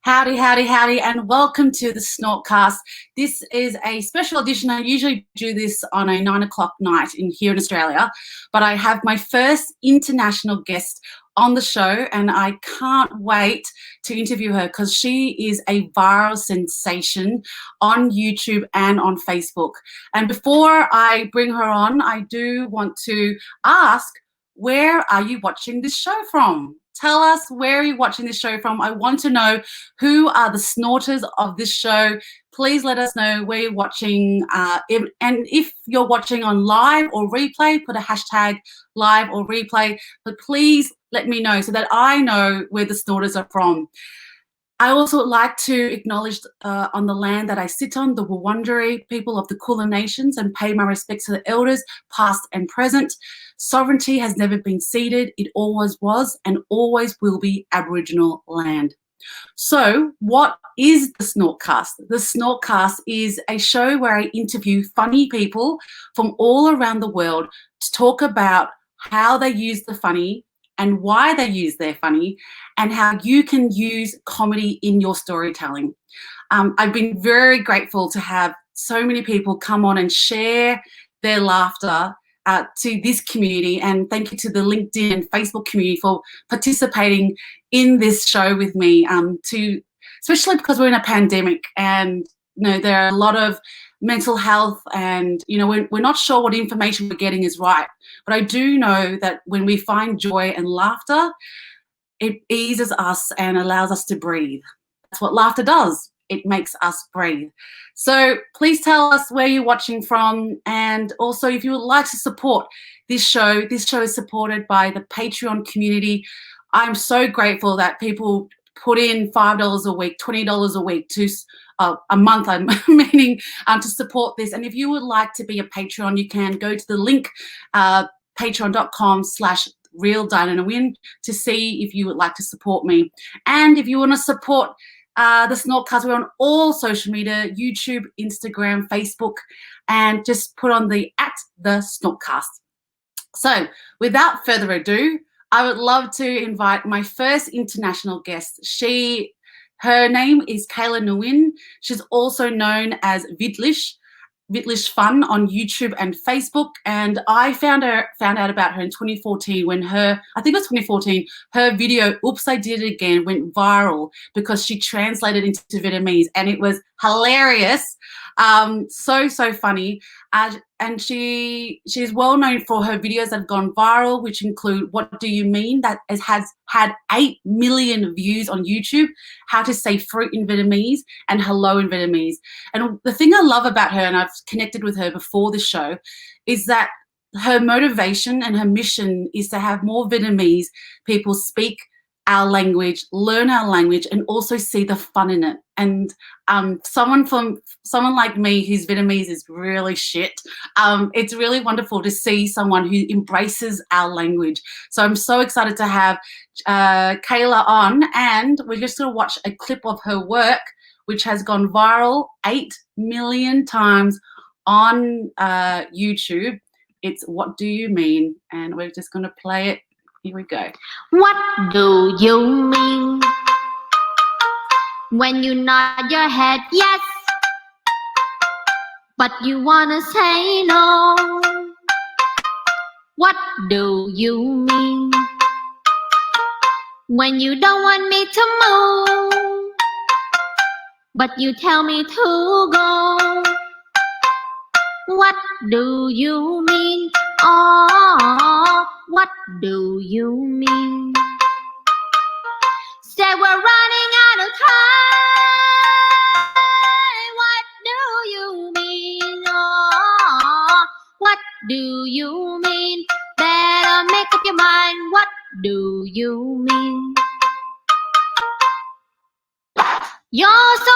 Howdy, howdy, howdy, and welcome to the Snort Cast. This is a special edition. I usually do this on a 9 o'clock night here in Australia, but I have my first international guest on the show, and I can't wait to interview her because she is a viral sensation on YouTube and on Facebook. And before I bring her on, I do want to ask, where are you watching this show from? Tell us, where are you watching this show from? I want to know who are the snorters of this show. Please let us know where you're watching. And if you're watching on live or replay, put a hashtag live or replay. But please let me know so that I know where the snorters are from. I also like to acknowledge on the land that I sit on, the Wurundjeri people of the Kulin Nations, and pay my respects to the elders, past and present. Sovereignty has never been ceded. It always was and always will be Aboriginal land. So what is the SnortCast? The SnortCast is a show where I interview funny people from all around the world to talk about how they use the funny and why they use their funny, and how you can use comedy in your storytelling. I've been very grateful to have so many people come on and share their laughter to this community, and thank you to the LinkedIn and Facebook community for participating in this show with me, especially because we're in a pandemic and there are a lot of mental health, and we're not sure what information we're getting is right. But I do know that when we find joy and laughter, it eases us and allows us to breathe. That's what laughter does. It makes us breathe. So please tell us where you're watching from, and also if you would like to support this show is supported by the Patreon community. I'm so grateful that people put in $5 a week, $20 a week to a month, I'm meaning, to support this. And if you would like to be a Patreon, you can go to the link, patreon.com/Real Diana Nguyen, to see if you would like to support me. And if you want to support the SnortCast, we're on all social media, YouTube, Instagram, Facebook, and just put on the @the_SnortCast. So without further ado, I would love to invite my first international guest. Her name is Kayla Nguyen. She's also known as Vietglish Fun on YouTube and Facebook. And I found out about her in 2014 when I think it was 2014, her video, Oops, I Did It Again, went viral because she translated into Vietnamese, and it was hilarious. So funny. And she's well known for her videos that have gone viral, which include What Do You Mean? That has had 8 million views on YouTube, How to Say Fruit in Vietnamese, and Hello in Vietnamese. And the thing I love about her, and I've connected with her before the show, is that her motivation and her mission is to have more Vietnamese people speak our language, learn our language, and also see the fun in it. And someone like me whose Vietnamese is really shit, it's really wonderful to see someone who embraces our language. So I'm so excited to have Kayla on, and we're just going to watch a clip of her work, which has gone viral 8 million times on YouTube. It's What Do You Mean? And we're just going to play it. Here we go. What do you mean when you nod your head yes, but you wanna say no? What do you mean when you don't want me to move, but you tell me to go? What do you mean? Oh, what do you mean? Say we're running out of time. What do you mean? Oh, what do you mean? Better make up your mind. What do you mean? You're so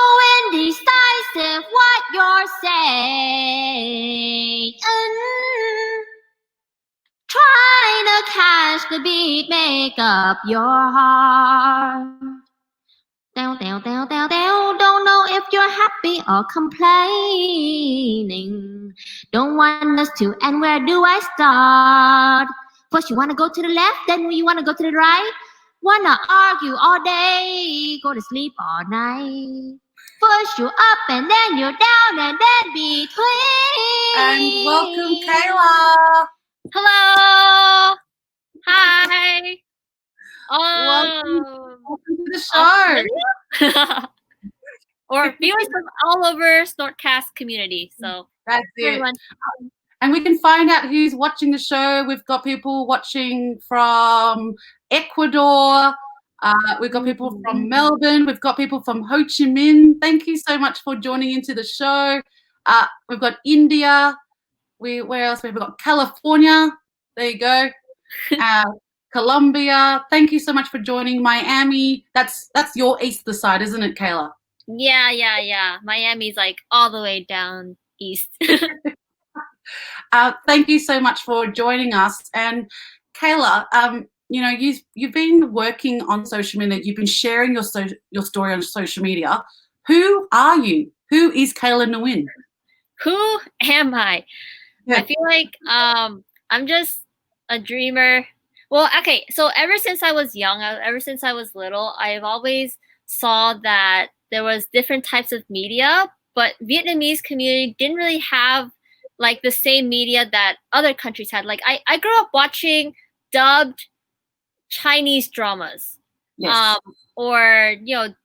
indecisive what you're saying. Trying to catch the beat, make up your heart. Don't know if you're happy or complaining. Don't want us to end, where do I start? First you wanna go to the left, then you wanna go to the right. Wanna argue all day, go to sleep all night. First you're up and then you're down and then between. And welcome, Kayla. Hello. Hi. Welcome to the show. Or viewers from all over SnortCast community. So That's it. everyone. And we can find out who's watching the show. We've got people watching from Ecuador. We've got people from Melbourne. We've got people from Ho Chi Minh. Thank you so much for joining into the show. We've got India. Where else? We've got California. There you go. Colombia. Thank you so much for joining. Miami. That's your east side, isn't it, Kayla? Yeah. Miami's like all the way down east. Thank you so much for joining us. And Kayla, you've been working on social media. You've been sharing your story on social media. Who are you? Who is Kayla Nguyen? Who am I? Yeah. I feel like I'm just a dreamer. Well, okay, so ever since I was young, ever since I was little, I've always saw that there was different types of media, but Vietnamese community didn't really have like the same media that other countries had. Like I grew up watching dubbed Chinese dramas. Yes. Or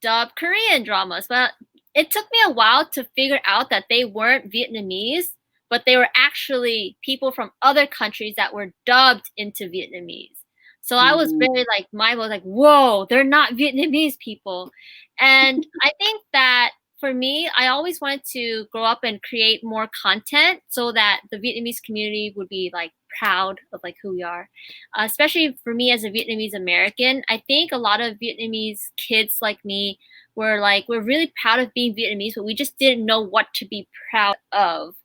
dubbed Korean dramas. But it took me a while to figure out that they weren't Vietnamese, but they were actually people from other countries that were dubbed into Vietnamese. So I was very like mind blown, like, whoa, they're not Vietnamese people. And I think that for me, I always wanted to grow up and create more content so that the Vietnamese community would be like proud of like who we are. Especially for me as a Vietnamese American, I think a lot of Vietnamese kids like me we're really proud of being Vietnamese, but we just didn't know what to be proud of.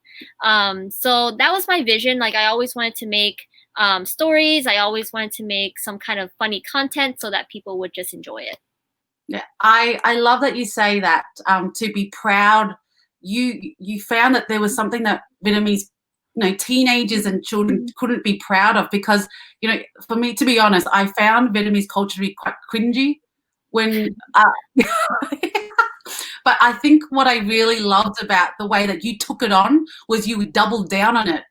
So that was my vision. Like I always wanted to make stories. I always wanted to make some kind of funny content so that people would just enjoy it. Yeah, I love that you say that. To be proud, you found that there was something that Vietnamese, teenagers and children couldn't be proud of because, for me, to be honest, I found Vietnamese culture to be quite cringy when. But I think what I really loved about the way that you took it on was you doubled down on it,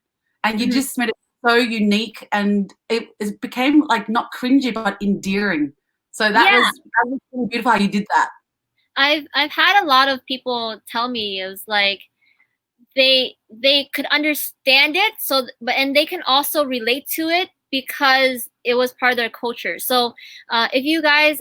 and you just made it so unique, and it became like not cringy but endearing. So that was really beautiful how you did that. I've had a lot of people tell me it was like they could understand it, and they can also relate to it because it was part of their culture. So if you guys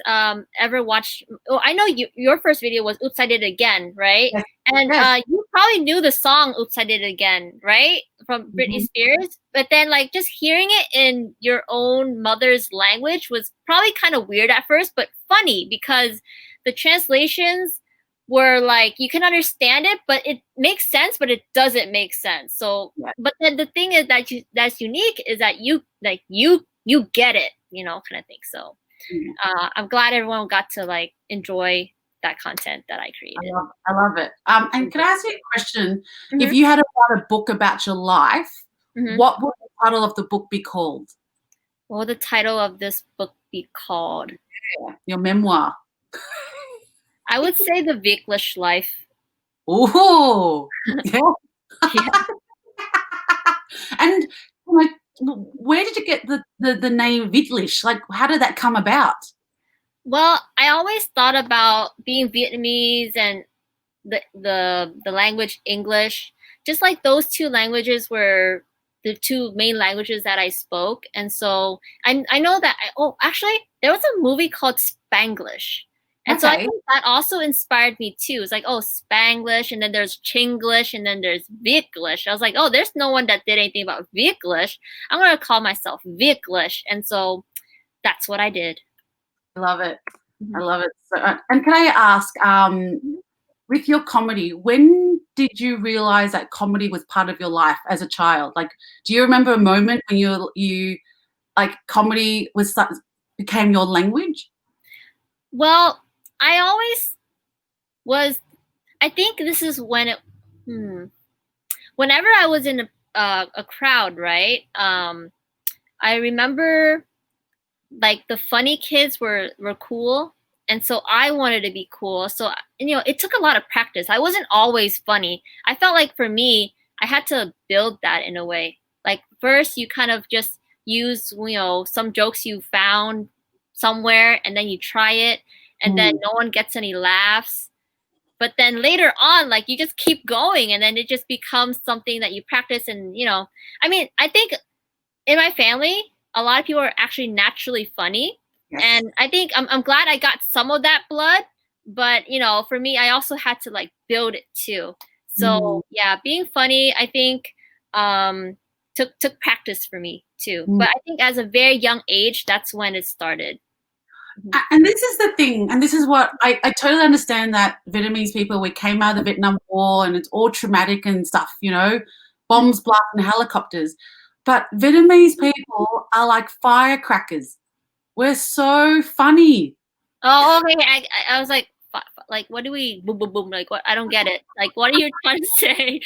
ever watched, I know your first video was Oops, I Did It Again, right? Yes. And Yes. You probably knew the song Oops, I Did It Again, right? From Britney Spears. But then like just hearing it in your own mother's language was probably kind of weird at first, but funny because the translations were like you can understand it, but it makes sense, but it doesn't make sense. So, but then the thing is that's unique is that you get it, kind of thing. So, I'm glad everyone got to like enjoy that content that I created. I love it. And can I ask you a question? If you had to write a book about your life, what would the title of the book be called? What would the title of this book be called? Yeah, your memoir. I would say The Vietglish Life. Oh, yeah. And like, where did you get the name Vietglish? Like, how did that come about? Well, I always thought about being Vietnamese and the language English. Just like those two languages were the two main languages that I spoke, and so I know that. Actually, there was a movie called Spanglish. And so I think that also inspired me too. It's like, oh, Spanglish, and then there's Chinglish, and then there's Vietglish. I was like, oh, there's no one that did anything about Vietglish. I'm going to call myself Vietglish. And so that's what I did. I love it. I love it. So, and can I ask, with your comedy, when did you realize that comedy was part of your life as a child? Like, do you remember a moment when you like comedy became your language? Well, I always was. I think this is when it. Whenever I was in a crowd, right? I remember like the funny kids were cool, and so I wanted to be cool. So it took a lot of practice. I wasn't always funny. I felt like for me, I had to build that in a way. Like first, you kind of just use some jokes you found somewhere, and then you try it, and then no one gets any laughs. But then later on, like you just keep going, and then it just becomes something that you practice. And I mean, I think in my family, a lot of people are actually naturally funny. Yes. And I think I'm glad I got some of that blood, but for me, I also had to like build it too. So yeah, being funny, I think took practice for me too. But I think as a very young age, that's when it started. And this is the thing, and this is what I totally understand, that Vietnamese people, we came out of the Vietnam War and it's all traumatic and stuff, bombs blasting helicopters. But Vietnamese people are like firecrackers. We're so funny. Oh, okay. I was like, what do we boom boom boom? Like, what? I don't get it. Like, what are you trying to say?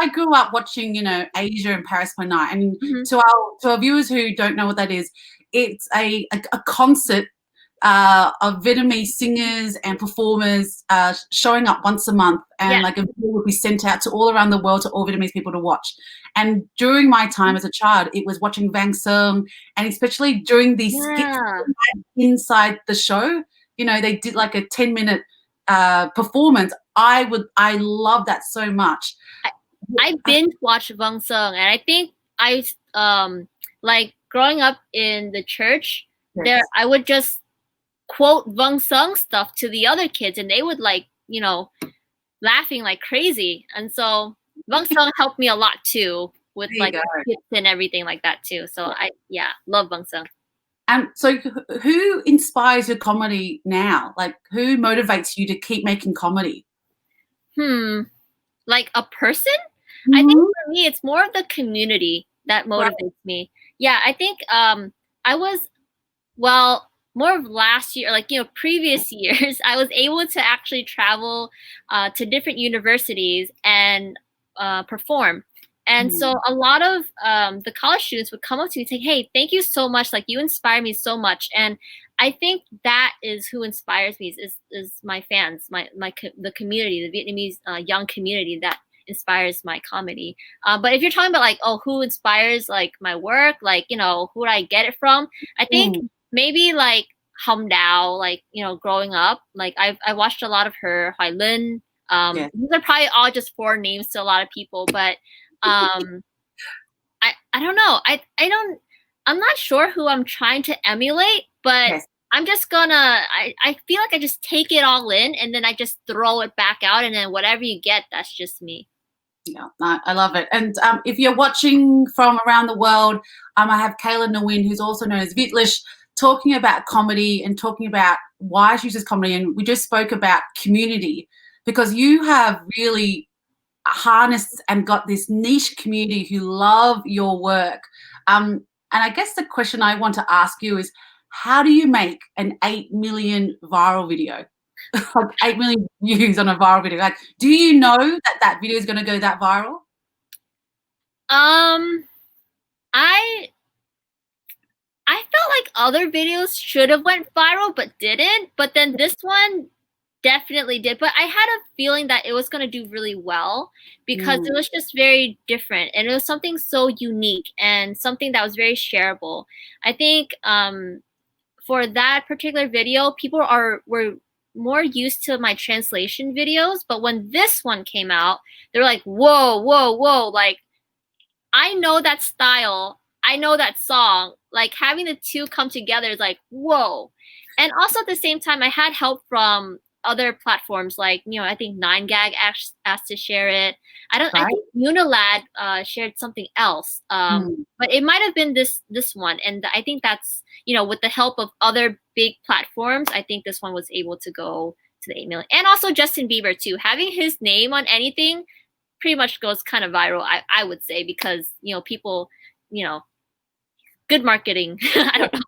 I grew up watching, Asia and Paris by Night, and to our viewers who don't know what that is, it's a concert of Vietnamese singers and performers showing up once a month, and like a video would be sent out to all around the world to all Vietnamese people to watch. And during my time as a child, it was watching Vang Sung, and especially during these skits inside the show, they did like a 10-minute performance. I love that so much. I binge watched Vang Sung, and I think I like growing up in the church. There, I would just quote Vang Sung stuff to the other kids, and they would like laughing like crazy. And so Vang Sung helped me a lot too with like skits and everything like that too. So I love Vang Sung. So who inspires your comedy now? Like, who motivates you to keep making comedy? Like a person? I think for me, it's more of the community that motivates me. Yeah, I think I was, more of last year, like, previous years, I was able to actually travel to different universities and perform. And so a lot of the college students would come up to me and say, hey, thank you so much. Like, you inspire me so much. And I think that is who inspires me, is my fans, the community, the Vietnamese young community that inspires my comedy. But if you're talking about like, who inspires like my work, like, who would I get it from? I think maybe like Hồng Đào, like, growing up, like I watched a lot of her, Hoài Linh. These are probably all just foreign names to a lot of people, but I don't know. I'm not sure who I'm trying to emulate, but I'm just gonna, I feel like I just take it all in and then I just throw it back out, and then whatever you get, that's just me. Yeah, I love it. And if you're watching from around the world, I have Kayla Nguyen, who's also known as Vietglish, talking about comedy and talking about why she uses comedy. And we just spoke about community, because you have really harnessed and got this niche community who love your work. And I guess the question I want to ask you is, how do you make an 8 million viral video? Like 8 million views on a viral video. Like, do you know that video is going to go that viral? I felt like other videos should have went viral but didn't. But then this one definitely did. But I had a feeling that it was going to do really well because it was just very different, and it was something so unique and something that was very shareable. I think for that particular video, people were more used to my translation videos, but when this one came out, they're like, whoa, whoa, whoa, like, I know that style, I know that song. Like, having the two come together is like, whoa. And also at the same time, I had help from other platforms like, I think 9gag asked to share it. I Right. think Unilad shared something else. But it might have been this one, and I think that's, with the help of other big platforms, I think this one was able to go to the 8 million. And also Justin Bieber too, having his name on anything pretty much goes kind of viral, I would say, because people, good marketing. I don't know.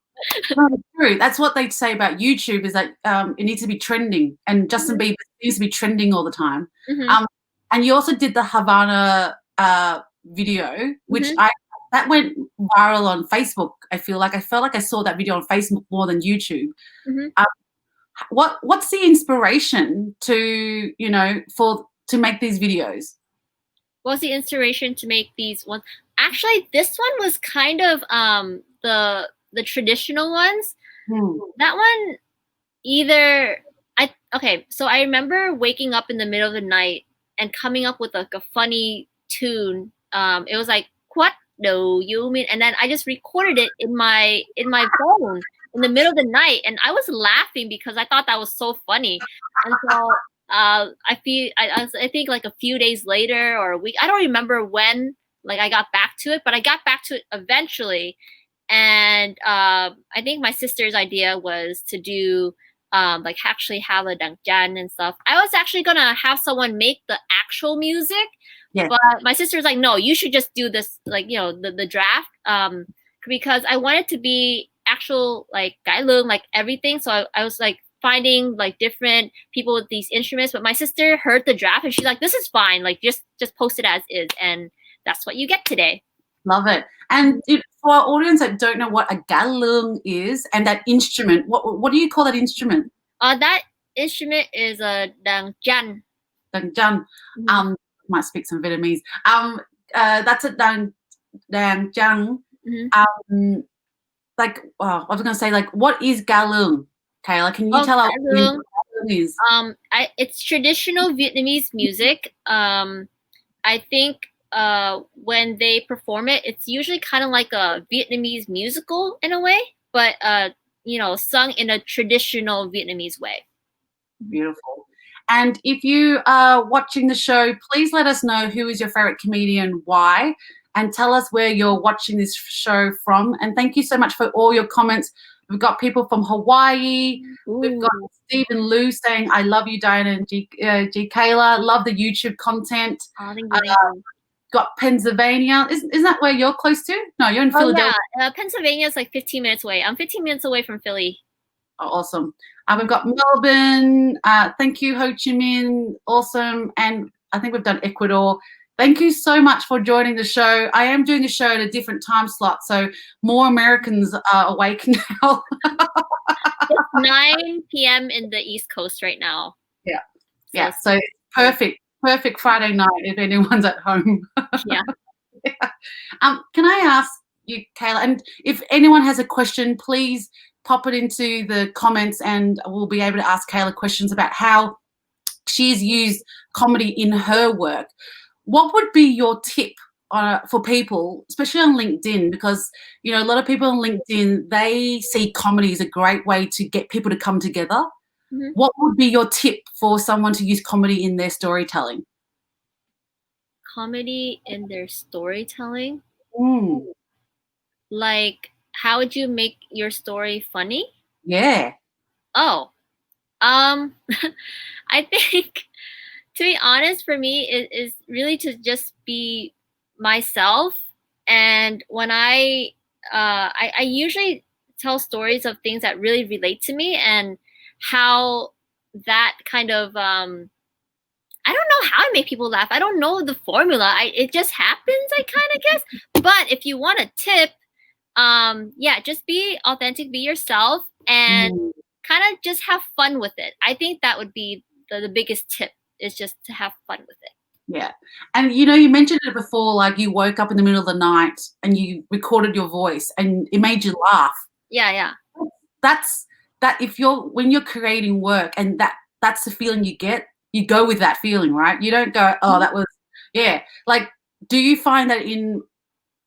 No, it's true. That's what they say about YouTube, is that it needs to be trending, and Justin Bieber needs to be trending all the time. And you also did the Havana video, which that went viral on Facebook. I felt like I saw that video on Facebook more than YouTube. What's the inspiration to to make these videos? What was the inspiration to make these ones? Actually, this one was kind of the traditional ones. That one, so I remember waking up in the middle of the night and coming up with like a funny tune. It was like, what do you mean? And then I just recorded it in my phone in the middle of the night, and I was laughing because I thought that was so funny. And so I think like a few days later or a week, I don't remember when, like I got back to it, but I got back to it eventually. And I think my sister's idea was to do like actually have a dangjan and stuff. I was actually gonna have someone make the actual music, but my sister's like, no, you should just do this, like, the draft, because I wanted to be actual like gailung, like everything. So I was like finding like different people with these instruments, but my sister heard the draft and she's like, this is fine, like just post it as is, and that's what you get today. Love it. And for our audience that don't know what a gailung is and that instrument, what do you call that instrument? That instrument is a dangjan. Dangjan. Might speak some Vietnamese. That's a dangjan. Like, I was gonna say, like, what is gailung? Kayla, can you tell us what gailung is? It's traditional Vietnamese music. I think when they perform it, it's usually kind of like a Vietnamese musical in a way, but sung in a traditional Vietnamese way. Beautiful. And if you are watching the show, please let us know who is your favorite comedian, why, and tell us where you're watching this show from. And thank you so much for all your comments. We've got people from Hawaii. We've got Stephen Liu saying, I love you, Diana and G. Kayla. Love the YouTube content. Got Pennsylvania. Isn't that where you're close to? No, you're in Philadelphia. Yeah. Pennsylvania is like 15 minutes away. I'm 15 minutes away from Philly. Oh, awesome. We've got Melbourne. Thank you, Ho Chi Minh. Awesome. And I think we've done Ecuador. Thank you so much for joining the show. I am doing the show at a different time slot, so more Americans are awake now. It's 9 p.m. in the East Coast right now. Yeah. So perfect Friday night if anyone's at home. Yeah. Can I ask you, Kayla, and if anyone has a question, please pop it into the comments and we'll be able to ask Kayla questions about how she's used comedy in her work. What would be your tip for people, especially on LinkedIn? Because, a lot of people on LinkedIn, they see comedy as a great way to get people to come together. What would be your tip for someone to use comedy in their storytelling? Comedy in their storytelling? Like, how would you make your story funny? Yeah. Oh, I think, to be honest, for me, it is really to just be myself. And when I usually tell stories of things that really relate to me and how that kind of, I don't know how I make people laugh. I don't know the formula. It just happens, I kind of guess. But if you want a tip, just be authentic, be yourself, and kind of just have fun with it. I think that would be the biggest tip, is just to have fun with it. Yeah. And you mentioned it before, like you woke up in the middle of the night and you recorded your voice and it made you laugh. Yeah. That's when you're creating work and that's the feeling you get, you go with that feeling, right? You don't go, oh, that was, like, do you find that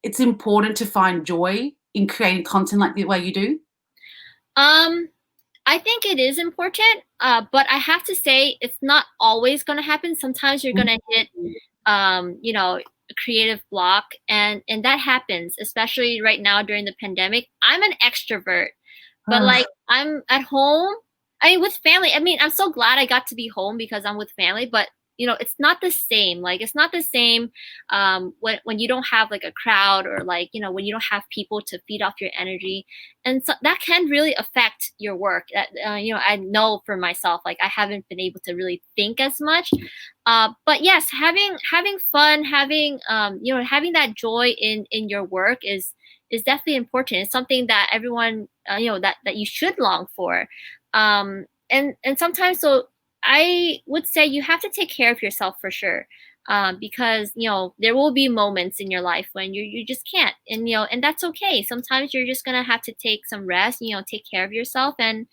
it's important to find joy in creating content like the way you do? I think it is important, but I have to say it's not always going to happen. Sometimes you're going to hit, you know, a creative block, and that happens, especially right now during the pandemic. I'm an extrovert, but like I'm at home. I mean, with family. I mean, I'm so glad I got to be home because I'm with family, but you know, it's not the same. Like, it's not the same when you don't have like a crowd, or like, you know, when you don't have people to feed off your energy, and so that can really affect your work. That you know, I know for myself, like I haven't been able to really think as much. But yes, having fun, having you know, having that joy in your work is definitely important. It's something that everyone you know, that you should long for. And sometimes, so I would say you have to take care of yourself for sure. Because you know, there will be moments in your life when you just can't, and you know, and that's okay. Sometimes you're just gonna have to take some rest, you know, take care of yourself, and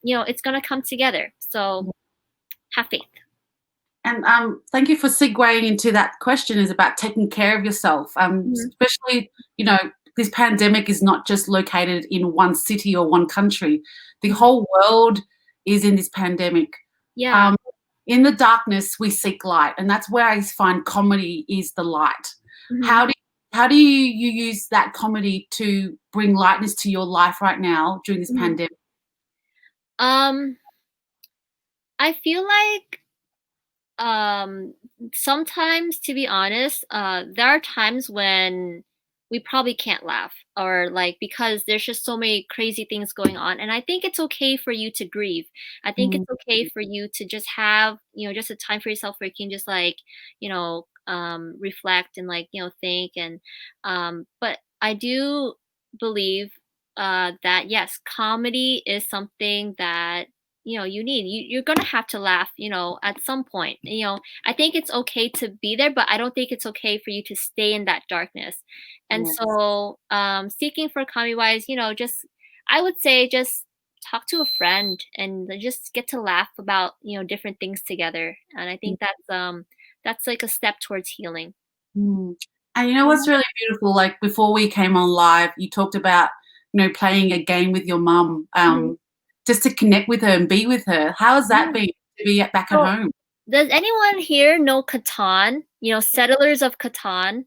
you know, it's gonna come together. So have faith. And thank you for segueing into that question, is about taking care of yourself. Mhm. Especially, you know, this pandemic is not just located in one city or one country. The whole world is in this pandemic. Yeah. In the darkness, we seek light, and that's where I find comedy is the light. Mhm. How do you use that comedy to bring lightness to your life right now during this Mhm. pandemic? Um, I feel like sometimes, to be honest, there are times when we probably can't laugh, or like, because there's just so many crazy things going on, and I think it's okay for you to grieve. I think Mm, it's okay for you to just have, you know, just a time for yourself where you can just like, you know, reflect and like, you know, think. And but I do believe that yes, comedy is something that, you know, you're gonna have to laugh, you know, at some point. You know, I think it's okay to be there, but I don't think it's okay for you to stay in that darkness. And yes. so seeking for comedy wise, you know, just, I would say, just talk to a friend and just get to laugh about, you know, different things together. And I think that's like a step towards healing. Mm. And you know what's Mhm. really beautiful? Like, before we came on live, you talked about, you know, playing a game with your mum, Mhm. just to connect with her and be with her. How has that Yeah. been to be back at So home? does anyone here know Catan? You know, Settlers of Catan?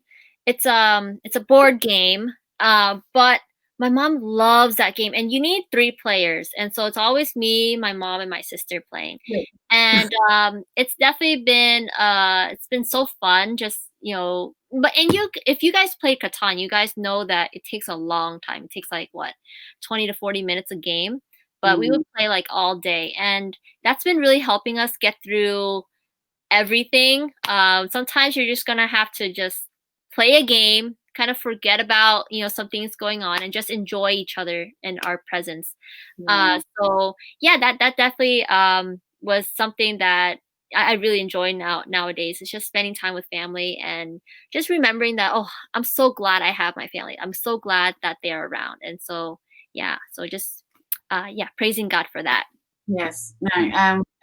It's a board game. But my mom loves that game, and you need 3 players, and so it's always me, my mom, and my sister playing. Yeah. And it's definitely been it's been so fun, just, you know. But and you, if you guys play Catan, you guys know that it takes a long time. It takes like what, 20 to 40 minutes a game. But we would Mm, play like all day, and that's been really helping us get through everything. Sometimes you're just gonna have to just play a game, kind of forget about, you know, something's going on, and just enjoy each other and our presence. yeah. So yeah, that definitely was something that I really enjoy nowadays. It's just spending time with family and just remembering that, oh, I'm so glad I have my family. I'm so glad that they're around. And so yeah, so just yeah, praising God for that. Yes. No,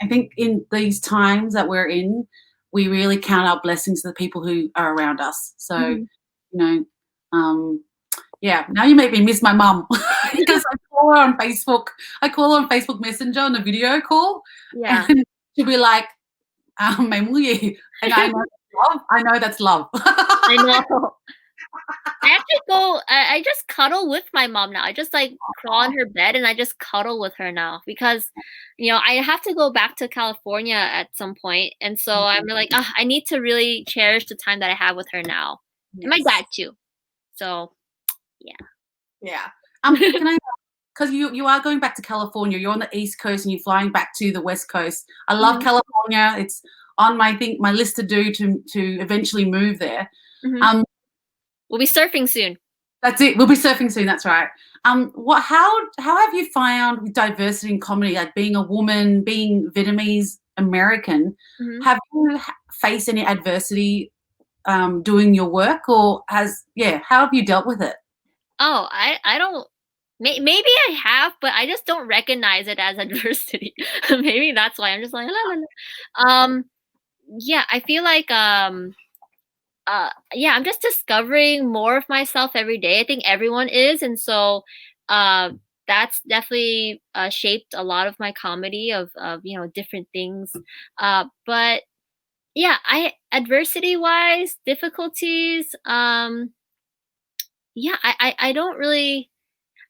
I think in these times that we're in, we really count our blessings to the people who are around us. So, Mhm. you know, um, yeah, now you make me miss my mum because I call her on Facebook. I call her on Facebook Messenger on a video call, Yeah. and she'll be like, "Mày muốn gì?" And I know that's love. I know that's love. I know. I actually I just cuddle with my mom now. I just like crawl in her bed and I just cuddle with her now because, you know, I have to go back to California at some point, and so I'm like, I need to really cherish the time that I have with her now, and my Yes. dad too. So yeah. Yeah. Can I, because you are going back to California. You're on the East Coast and you're flying back to the West Coast. I love Mhm, California. It's on my list to do to eventually move there. mhm. Um, We'll be surfing soon. that's it. We'll be surfing soon. That's right. What? How have you found with diversity in comedy, like being a woman, being Vietnamese American? Mhm. Have you faced any adversity doing your work, or how have you dealt with it? Oh, I don't. Maybe I have, but I just don't recognize it as adversity. Maybe that's why I'm just like, la, la, la. Yeah, I feel like yeah, I'm just discovering more of myself every day. I think everyone is, and so uh that's definitely shaped a lot of my comedy of different things. But yeah, I adversity wise, difficulties, yeah, I don't really.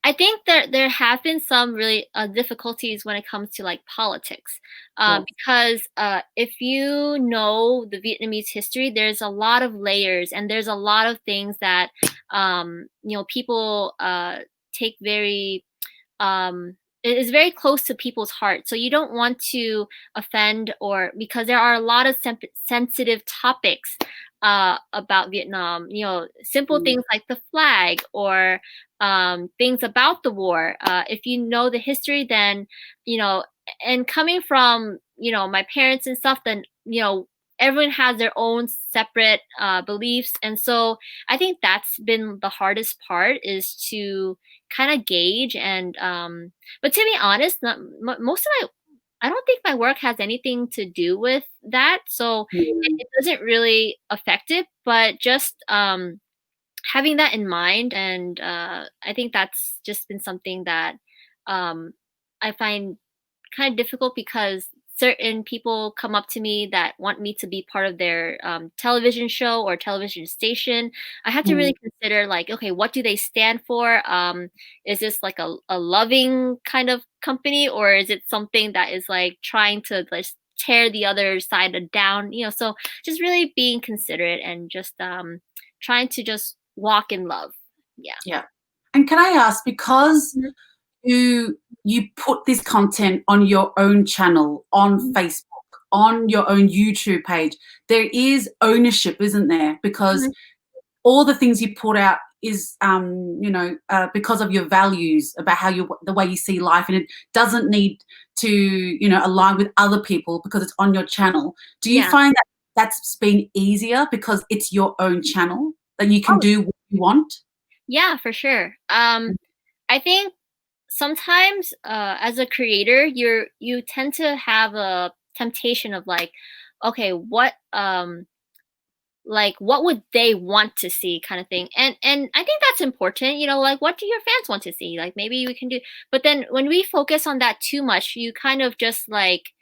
I think there have been some really difficulties when it comes to like politics, Yes. because if you know the Vietnamese history, there's a lot of layers and there's a lot of things that people take very it is very close to people's heart. So you don't want to offend, or because there are a lot of sensitive topics about Vietnam. Simple Mm. things like the flag, or things about the war. If you know the history, then you know. And coming from my parents and stuff, then everyone has their own separate beliefs, and so I think that's been the hardest part, is to kind of gauge. And but to be honest, most of my I don't think my work has anything to do with that, so Mm. it doesn't really affect it. But just having that in mind, and I think that's just been something that I find kind of difficult, because certain people come up to me that want me to be part of their television show or television station. I have to Mm. really consider, like, okay, what do they stand for? Is this like a loving kind of company, or is it something that is like trying to like tear the other side down? So just really being considerate, and just trying to just walk in love. Yeah. Yeah. And can I ask, because Mhm. you put this content on your own channel, on Mhm. Facebook, on your own YouTube page, there is ownership, isn't there? Because Mhm. all the things you put out is, because of your values, about how the way you see life, and it doesn't need to, align with other people because it's on your channel. Do you Yeah. find that that's been easier because it's your own channel, that you can Oh, do what you want? yeah, for sure. I think sometimes as a creator, you tend to have a temptation of like, okay, what would they want to see, kind of thing. And I think that's important, like, what do your fans want to see? Like, maybe we can do. But then when we focus on that too much, you kind of just like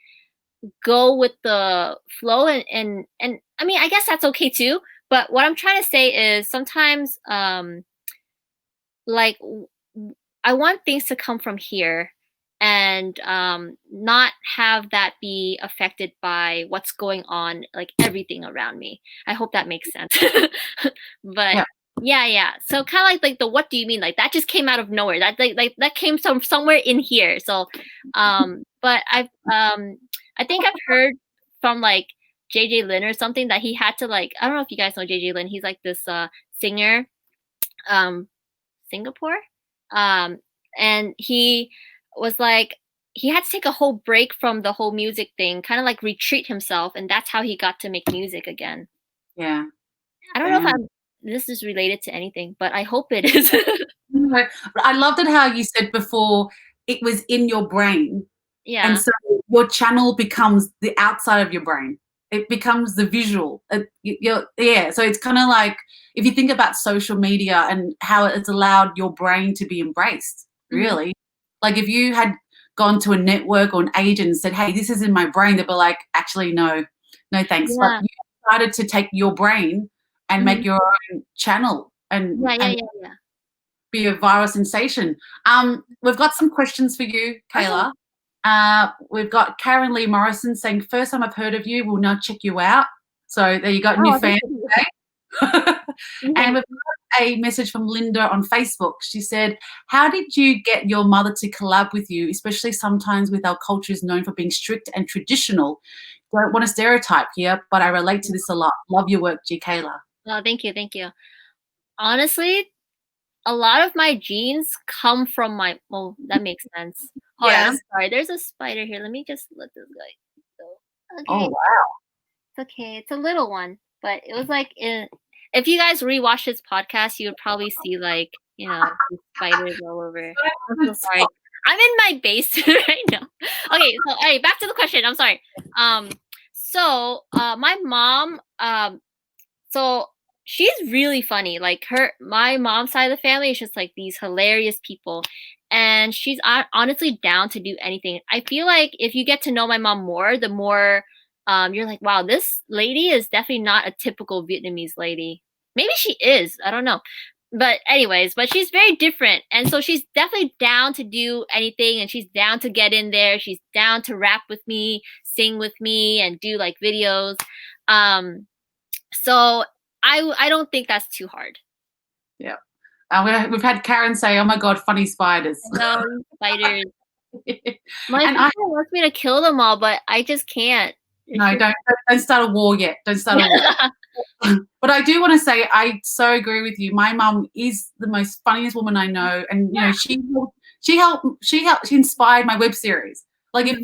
go with the flow, and I mean, I guess that's okay too. But what I'm trying to say is, sometimes like I want things to come from here, and not have that be affected by what's going on, like everything around me. I hope that makes sense. But Yeah. yeah. So kind of like the what do you mean? Like, that just came out of nowhere. That like that came from somewhere in here. So but I think I've heard from like JJ Lin or something, that he had to, like, I don't know if you guys know JJ Lin. He's like this singer, um Singapore. Um, and he was like, he had to take a whole break from the whole music thing, kind of like retreat himself, and that's how he got to make music again. Yeah. I don't know if Damn. this is related to anything, but I hope it is. No, but I loved it how you said before, it was in your brain, and Yeah. so your channel becomes the outside of your brain. It becomes the visual. Yeah, so it's kinda like, if you think about social media and how it's allowed your brain to be embraced, Hmm. really. Like, if you had gone to a network or an agent and said, "Hey, this is in my brain," they'd be like, "Actually, no. No, thanks." But Yeah. you decided to take your brain and Hmm. make your own channel, and Yeah. be a viral sensation. We've got some questions for you, Okay. Kayla. We've got Karen Lee Morrison saying, "First time I've heard of you, will now check you out." So there you got new Oh, thank fans. you. And Mhm. we've got a message from Linda on Facebook. She said, "How did you get your mother to collab with you, especially sometimes with our culture is known for being strict and traditional? Don't want to stereotype here, but I relate to this a lot. Love your work, G. Kayla." Oh, thank you. Honestly, a lot of my genes come from my. Well, that makes sense. Hold on, I'm Yes. sorry. There's a spider here. Let me just let this guy go. Oh, Okay, wow. it's okay. It's a little one, but it was like if you guys rewatch this podcast, you would probably see, like, these spiders all over. I'm so sorry. I'm in my basement right now. Okay, so hey, back to the question. I'm sorry. So my mom, so she's really funny. Like, my mom's side of the family is just like these hilarious people. and she's honestly down to do anything. I feel like if you get to know my mom more, the more you're like, wow, this lady is definitely not a typical Vietnamese lady. Maybe she is, I don't know. But anyways, but she's very different. And so she's definitely down to do anything, and she's down to get in there. She's down to rap with me, sing with me, and do like videos. So I don't think that's too hard. Yeah. We've had Karen say, "Oh my God, funny spiders." No, spiders. My sister wants me to kill them all, but I just can't. No, don't start a war yet. Don't start a war. But I do want to say, I so agree with you. My mum is the most funniest woman I know, and you know, she inspired my web series. Like if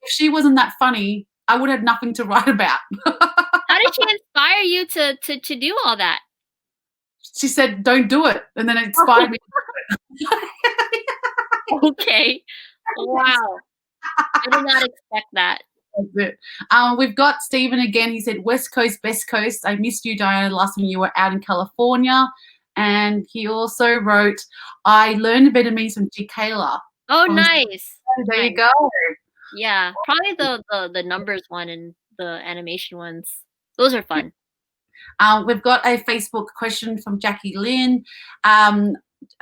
she wasn't that funny, I would have nothing to write about. How did she inspire you to do all that? She said, "Don't do it," and then it inspired me. Okay. Wow. I did not expect that. That's it. We've got Stephen again. He said, "West Coast, Best Coast. I missed you, Diana, last time you were out in California." And he also wrote, "I learned Vietnamese from Kayla." Oh, nice. There you go. Yeah, probably the numbers one and the animation ones. Those are fun. We've got a Facebook question from Jackie Lynn.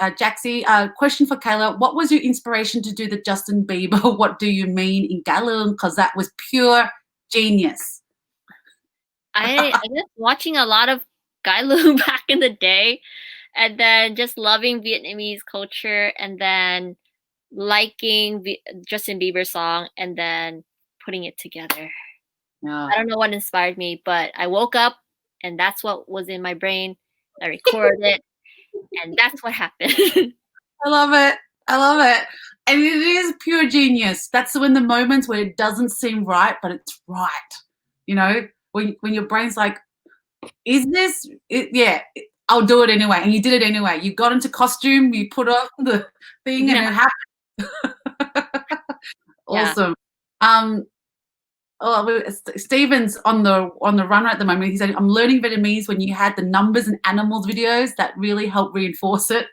Jaxie, question for Kayla. What was your inspiration to do the Justin Bieber "What Do You Mean" in Galung? Because that was pure genius. I was watching a lot of Galung back in the day, and then just loving Vietnamese culture, and then liking Justin Bieber song, and then putting it together. Yeah. I don't know what inspired me, but I woke up and that's what was in my brain. I recorded it, and that's what happened. I love it. I love it. And it is pure genius. That's when the moments where it doesn't seem right, but it's right. You know, when your brain's like, is this? I'll do it anyway. And you did it anyway. You got into costume, you put on the thing, and it happened. Awesome. Steven's on the runner at the moment. He said, "I'm learning Vietnamese when you had the numbers and animals videos that really help reinforce it."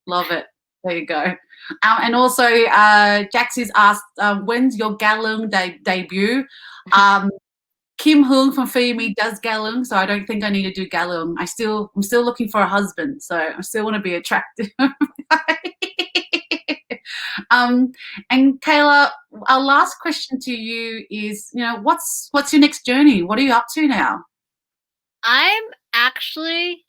Love it. There you go. And also, Jaxie's asked, "When's your Galung debut?" Kim Hoong from Me does Galung, so I don't think I need to do Galung. I'm still looking for a husband, so I still want to be attractive. And Kayla, our last question to you is, you know, what's your next journey? What are you up to now? I'm actually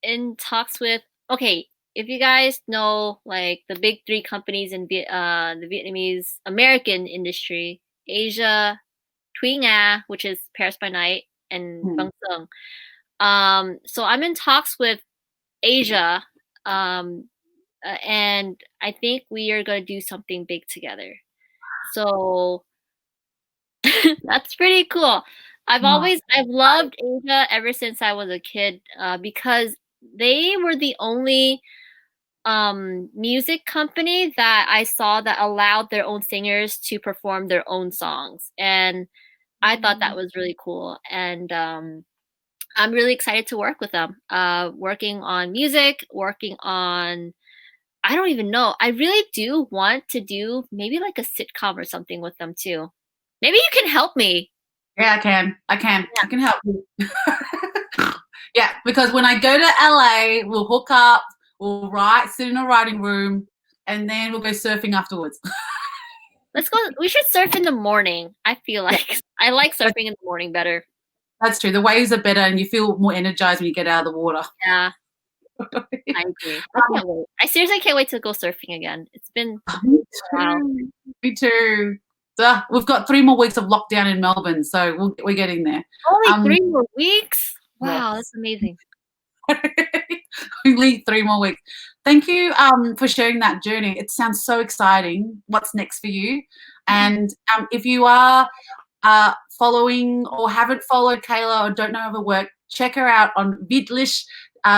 in talks with, okay, if you guys know, like the big 3 companies in the Vietnamese American industry, Asia, Thuy Nga, which is Paris by Night, and Bang Sung. So I'm in talks with Asia, and I think we are going to do something big together. So that's pretty cool. I've loved Asia ever since I was a kid, because they were the only music company that I saw that allowed their own singers to perform their own songs, and I thought that was really cool. And I'm really excited to work with them, working on music, working on, I don't even know. I really do want to do maybe like a sitcom or something with them too. Maybe you can help me. Yeah, I can. Yeah. I can help you. Yeah, because when I go to LA, we'll hook up, we'll sit in a writing room, and then we'll go surfing afterwards. Let's go. We should surf in the morning. I feel like I like surfing in the morning better. That's true. The waves are better, and you feel more energized when you get out of the water. Yeah. I agree. I can't wait. I seriously can't wait to go surfing again. It's been Me too. We've got 3 more weeks of lockdown in Melbourne, so we're getting there. Only 3 more weeks? Wow, that's amazing. Only 3 more weeks. Thank you for sharing that journey. It sounds so exciting. What's next for you? And if you are following or haven't followed Kayla or don't know of her work, check her out on Vietglish.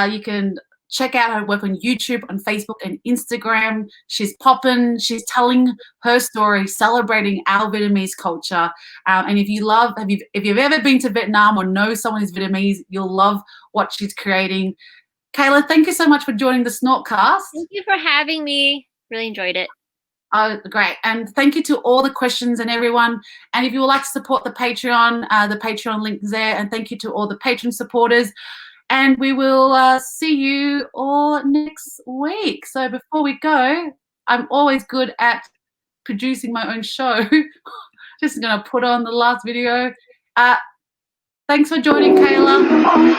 You can check out her work on YouTube, on Facebook, and Instagram. She's popping. She's telling her story, celebrating our Vietnamese culture. And if you've ever been to Vietnam or know someone who's Vietnamese, you'll love what she's creating. Kayla, thank you so much for joining the SnortCast. Thank you for having me. Really enjoyed it. Oh, great. And thank you to all the questions and everyone. And if you would like to support the Patreon link is there. And thank you to all the Patreon supporters. And we will see you all next week. So before we go, I'm always good at producing my own show. Just going to put on the last video. Thanks for joining, Kayla.